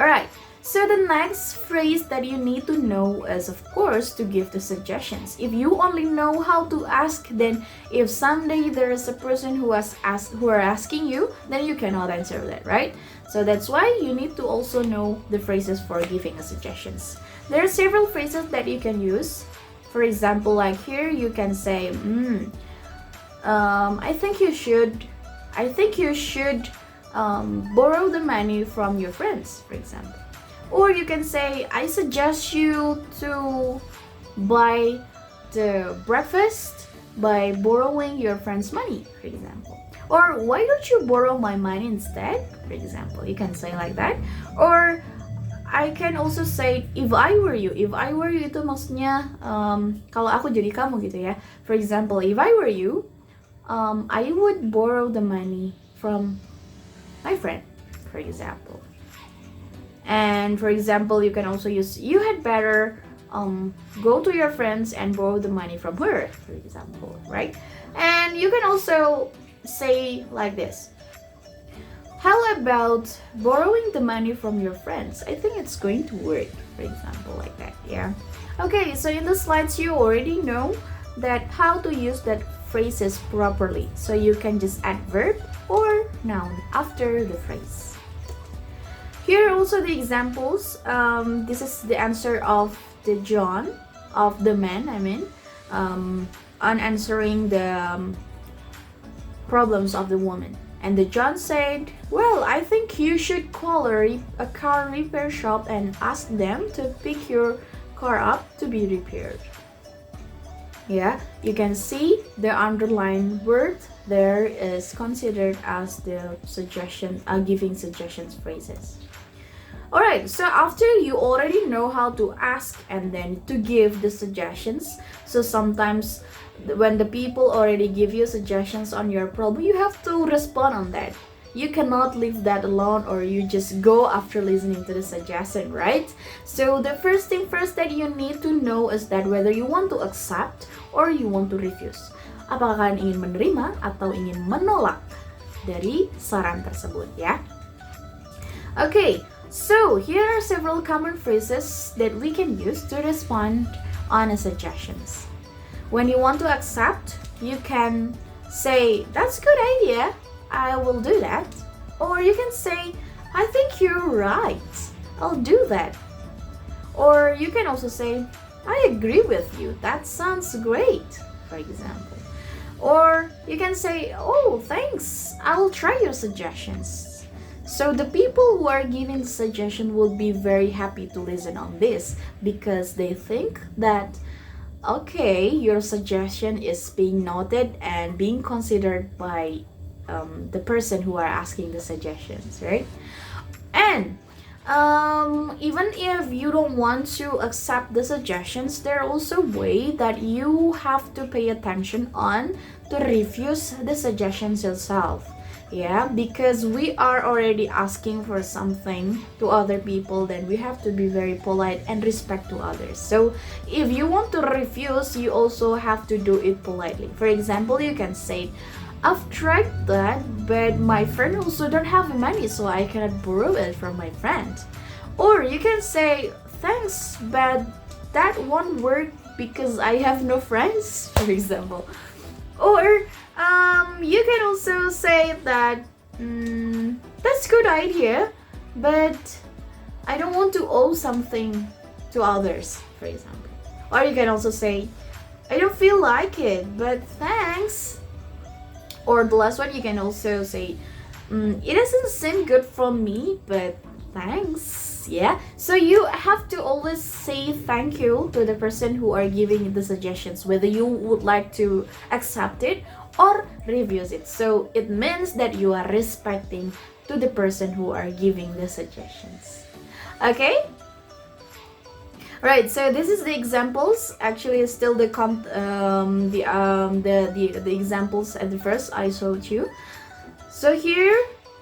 Alright, so the next phrase that you need to know is, of course, to give the suggestions. If you only know how to ask, then if someday there is a person who are asking you, then you cannot answer that, right? So that's why you need to also know the phrases for giving a suggestions. There are several phrases that you can use. For example, like here, you can say, I think you should borrow the money from your friends, for example. Or you can say, I suggest you to buy the breakfast by borrowing your friend's money, for example. Or why don't you borrow my money instead, for example. You can say like that. Or I can also say, if I were you itu maksudnya kalau aku jadi kamu gitu ya. For example, if I were you, I would borrow the money from my friend, for example. And for example, you can also use, you had better go to your friends and borrow the money from her, for example, right? And you can also say like this, how about borrowing the money from your friends? I think it's going to work, for example, like that, yeah. Okay, so in the slides you already know that how to use that phrases properly. So you can just add verb or noun after the phrase. Here are also the examples. This is the answer of the man, on answering the problems of the woman. And the John said, well, I think you should call a car repair shop and ask them to pick your car up to be repaired. Yeah, you can see the underlined word there is considered as the suggestion, giving suggestions phrases. Alright, so after you already know how to ask and then to give the suggestions, so sometimes when the people already give you suggestions on your problem, you have to respond on that. You cannot leave that alone or you just go after listening to the suggestion, right? So the first thing first that you need to know is that whether you want to accept or you want to refuse. Apakah kalian ingin menerima atau ingin menolak dari saran tersebut, ya? Okay, so here are several common phrases that we can use to respond on a suggestions. When you want to accept, you can say, that's a good idea, I will do that. Or you can say, I think you're right, I'll do that. Or you can also say, I agree with you, that sounds great, for example. Or you can say, oh, thanks, I will try your suggestions. So the people who are giving the suggestion will be very happy to listen on this because they think that, okay, your suggestion is being noted and being considered by the person who are asking the suggestions, right? And even if you don't want to accept the suggestions, there are also way that you have to pay attention on to refuse the suggestions yourself. Yeah, because we are already asking for something to other people, then we have to be very polite and respect to others. So if you want to refuse, you also have to do it politely. For example, you can say, I've tried that, but my friend also don't have money, so I cannot borrow it from my friend. Or you can say, thanks, but that won't work because I have no friends, for example. Or you can also say that, that's a good idea, but I don't want to owe something to others, for example. Or you can also say, I don't feel like it, but thanks. Or the last one, you can also say, it doesn't seem good for me, but thanks. Yeah, so you have to always say thank you to the person who are giving the suggestions, whether you would like to accept it or refuse it. So it means that you are respecting to the person who are giving the suggestions. Okay? Right, so this is the examples. Actually, it's still the examples at the first I showed you. So here,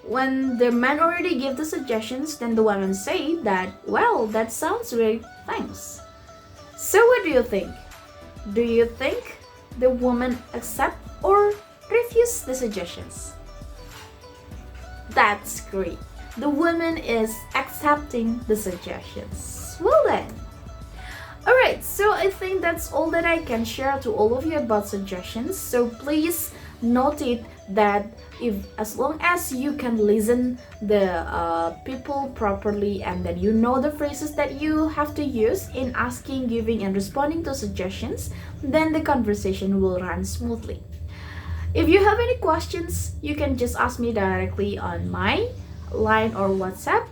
when the man already gave the suggestions, then the woman say that, well, that sounds great, thanks. So what do you think? Do you think the woman accept or refuse the suggestions? That's great. the woman is accepting the suggestions. Well then. Alright, so I think that's all that I can share to all of you about suggestions. So please note it that if as long as you can listen the people properly, and then you know the phrases that you have to use in asking, giving, and responding to suggestions, then the conversation will run smoothly. If you have any questions, you can just ask me directly on my line or WhatsApp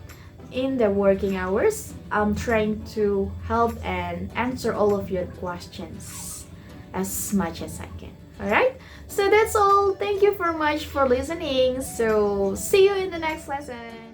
in the working hours. I'm trying to help and answer all of your questions as much as I can. Alright? So that's all. Thank you very much for listening. So see you in the next lesson.